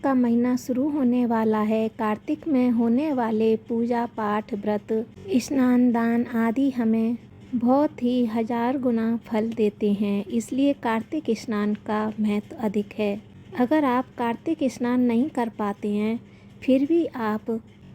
का महीना शुरू होने वाला है। कार्तिक में होने वाले पूजा पाठ, व्रत, स्नान, दान आदि हमें बहुत ही 1000 गुना फल देते हैं। इसलिए कार्तिक स्नान का महत्व अधिक है। अगर आप कार्तिक स्नान नहीं कर पाते हैं, फिर भी आप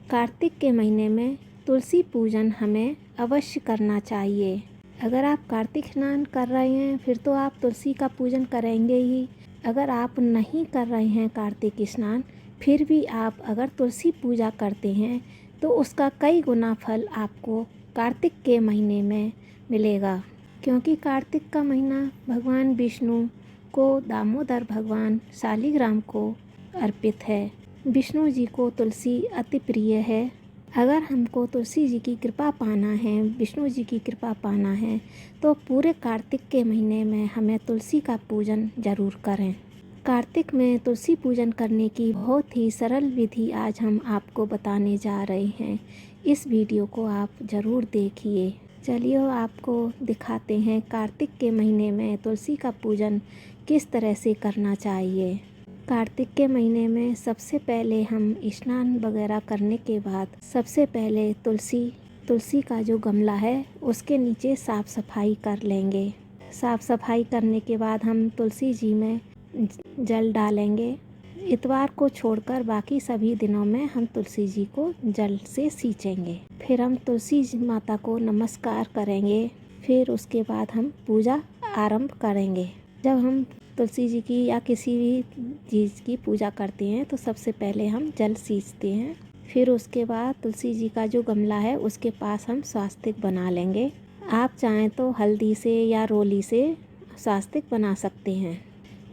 कार्तिक के महीने में तुलसी पूजन हमें अवश्य करना चाहिए। अगर आप कार्तिक स्नान कर रहे हैं, फिर तो आप तुलसी का पूजन करेंगे ही। अगर आप नहीं कर रहे हैं कार्तिक स्नान, फिर भी आप अगर तुलसी पूजा करते हैं तो उसका कई गुना फल आपको कार्तिक के महीने में मिलेगा। क्योंकि कार्तिक का महीना भगवान विष्णु को दामोदर भगवान शालिग्राम को अर्पित है। विष्णु जी को तुलसी अति प्रिय है। अगर हमको तुलसी जी की कृपा पाना है, विष्णु जी की कृपा पाना है, तो पूरे कार्तिक के महीने में हमें तुलसी का पूजन ज़रूर करें। कार्तिक में तुलसी पूजन करने की बहुत ही सरल विधि आज हम आपको बताने जा रहे हैं। इस वीडियो को आप ज़रूर देखिए। चलिए आपको दिखाते हैं कार्तिक के महीने में तुलसी का पूजन किस तरह से करना चाहिए। कार्तिक के महीने में सबसे पहले हम स्नान वगैरह करने के बाद सबसे पहले तुलसी का जो गमला है उसके नीचे साफ़ सफाई कर लेंगे। साफ़ सफाई करने के बाद हम तुलसी जी में जल डालेंगे। इतवार को छोड़कर बाकी सभी दिनों में हम तुलसी जी को जल से सींचेंगे। फिर हम तुलसी माता को नमस्कार करेंगे। फिर उसके बाद हम पूजा आरंभ करेंगे। जब हम तुलसी जी की या किसी भी चीज़ की पूजा करते हैं तो सबसे पहले हम जल सींचते हैं। फिर उसके बाद तुलसी जी का जो गमला है उसके पास हम स्वास्तिक बना लेंगे। आप चाहें तो हल्दी से या रोली से स्वास्तिक बना सकते हैं,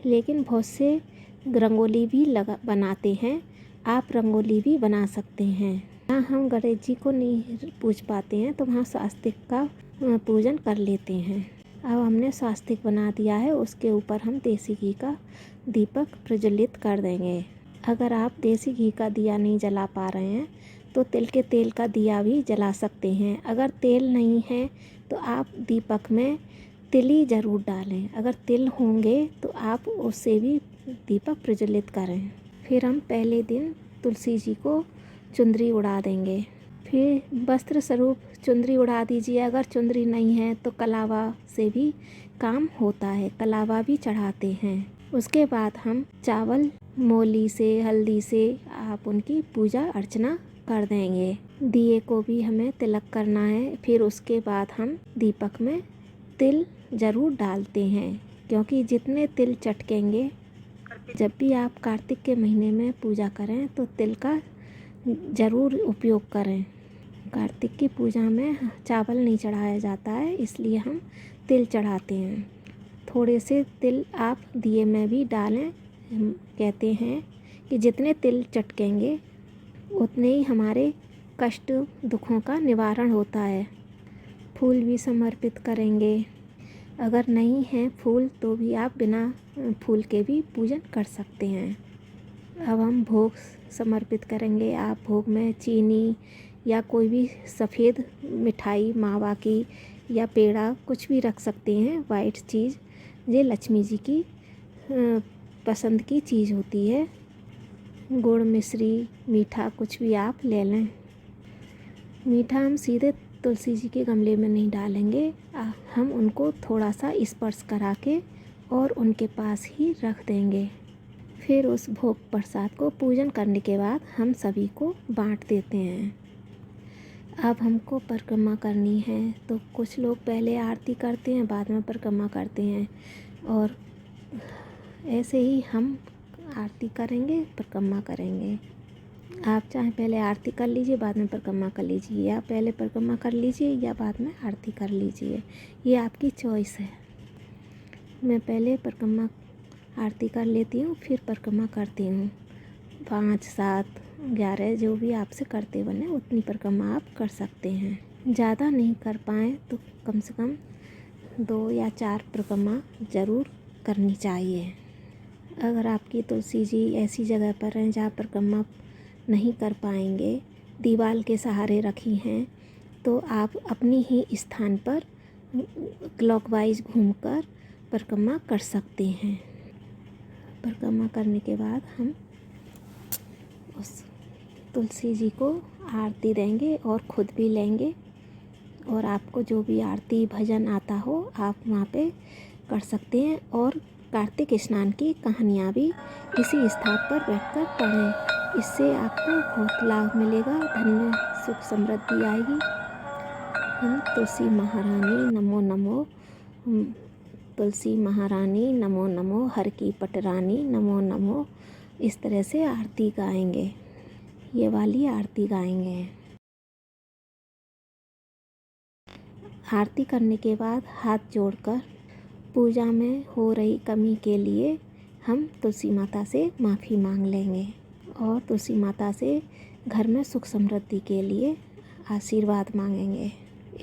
लेकिन बहुत से रंगोली भी बनाते हैं। आप रंगोली भी बना सकते हैं। जहाँ हम गणेश जी को नहीं पूज पाते हैं तो वहाँ स्वास्तिक का पूजन कर लेते हैं। अब हमने स्वास्तिक बना दिया है, उसके ऊपर हम देसी घी का दीपक प्रज्वलित कर देंगे। अगर आप देसी घी का दिया नहीं जला पा रहे हैं तो तिल के तेल का दिया भी जला सकते हैं। अगर तेल नहीं है तो आप दीपक में तिल ज़रूर डालें। अगर तिल होंगे तो आप उससे भी दीपक प्रज्वलित करें। फिर हम पहले दिन तुलसी जी को चुंदरी उड़ा देंगे। फिर वस्त्र स्वरूप चुंदरी उड़ा दीजिए। अगर चुंदरी नहीं है तो कलावा से भी काम होता है, कलावा भी चढ़ाते हैं। उसके बाद हम चावल मोली से, हल्दी से आप उनकी पूजा अर्चना कर देंगे। दिए को भी हमें तिलक करना है। फिर उसके बाद हम दीपक में तिल ज़रूर डालते हैं, क्योंकि जितने तिल चटकेंगे, जब भी आप कार्तिक के महीने में पूजा करें तो तिल का ज़रूर उपयोग करें। कार्तिक की पूजा में चावल नहीं चढ़ाया जाता है, इसलिए हम तिल चढ़ाते हैं। थोड़े से तिल आप दिए में भी डालें। हम कहते हैं कि जितने तिल चटकेंगे उतने ही हमारे कष्ट दुखों का निवारण होता है। फूल भी समर्पित करेंगे। अगर नहीं है फूल तो भी आप बिना फूल के भी पूजन कर सकते हैं। अब हम भोग समर्पित करेंगे। आप भोग में चीनी या कोई भी सफ़ेद मिठाई, मावा की या पेड़ा कुछ भी रख सकते हैं। वाइट चीज़ ये लक्ष्मी जी की पसंद की चीज़ होती है। गुड़, मिश्री, मीठा कुछ भी आप ले लें। मीठा हम सीधे तुलसी जी के गमले में नहीं डालेंगे। हम उनको थोड़ा सा स्पर्श करा के और उनके पास ही रख देंगे। फिर उस भोग प्रसाद को पूजन करने के बाद हम सभी को बांट देते हैं। अब हमको परिक्रमा करनी है तो कुछ लोग पहले आरती करते हैं, बाद में परिक्रमा करते हैं, और ऐसे ही हम आरती करेंगे, परिक्रमा करेंगे। आप चाहे पहले आरती कर लीजिए, बाद में परिक्रमा कर लीजिए, या पहले परिक्रमा कर लीजिए या बाद में आरती कर लीजिए। ये आपकी चॉइस है। मैं पहले परिक्रमा आरती कर लेती हूँ, फिर परिक्रमा करती हूँ। 5, 7, 11 जो भी आपसे करते बने उतनी परिक्रमा आप कर सकते हैं। ज़्यादा नहीं कर पाएँ तो कम से कम 2 या 4 परिक्रमा ज़रूर करनी चाहिए। अगर आपकी तुलसी जी ऐसी जगह पर हैं जहाँ परिक्रमा नहीं कर पाएंगे, दीवार के सहारे रखी हैं, तो आप अपनी ही स्थान पर क्लॉकवाइज घूमकर परिक्रमा कर सकते हैं। परिक्रमा करने के बाद हम उस तुलसी जी को आरती देंगे और खुद भी लेंगे। और आपको जो भी आरती भजन आता हो आप वहाँ पे कर सकते हैं। और कार्तिक स्नान की कहानियाँ भी इसी स्थान पर बैठकर पढ़ें। इससे आपको बहुत लाभ मिलेगा, धन सुख समृद्धि आएगी। हम तुलसी महारानी नमो नमो, तुलसी महारानी नमो नमो, हर की पटरानी नमो नमो, इस तरह से आरती गाएंगे, ये वाली आरती गाएंगे। आरती करने के बाद हाथ जोड़कर पूजा में हो रही कमी के लिए हम तुलसी माता से माफ़ी मांग लेंगे और तुलसी माता से घर में सुख समृद्धि के लिए आशीर्वाद मांगेंगे।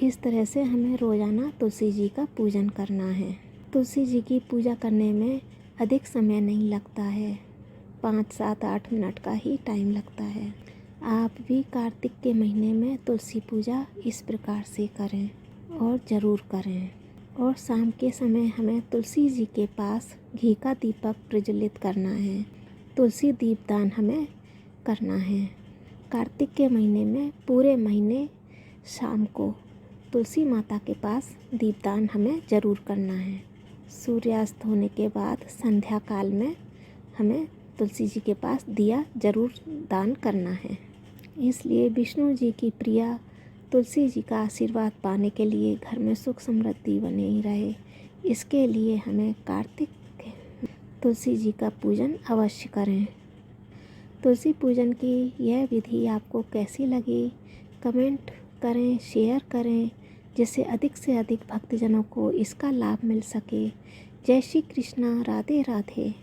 इस तरह से हमें रोज़ाना तुलसी जी का पूजन करना है। तुलसी जी की पूजा करने में अधिक समय नहीं लगता है, 5, 7, 8 मिनट का ही टाइम लगता है। आप भी कार्तिक के महीने में तुलसी पूजा इस प्रकार से करें और ज़रूर करें। और शाम के समय हमें तुलसी जी के पास घी का दीपक प्रज्वलित करना है, तुलसी दीपदान हमें करना है। कार्तिक के महीने में पूरे महीने शाम को तुलसी माता के पास दीपदान हमें ज़रूर करना है। सूर्यास्त होने के बाद संध्या काल में हमें तुलसी जी के पास दिया ज़रूर दान करना है। इसलिए विष्णु जी की प्रिया तुलसी जी का आशीर्वाद पाने के लिए घर में सुख समृद्धि बनी ही रहे, इसके लिए हमें कार्तिक तुलसी जी का पूजन अवश्य करें। तुलसी पूजन की यह विधि आपको कैसी लगी कमेंट करें, शेयर करें, जिससे अधिक से अधिक भक्तजनों को इसका लाभ मिल सके। जय श्री कृष्णा, राधे राधे।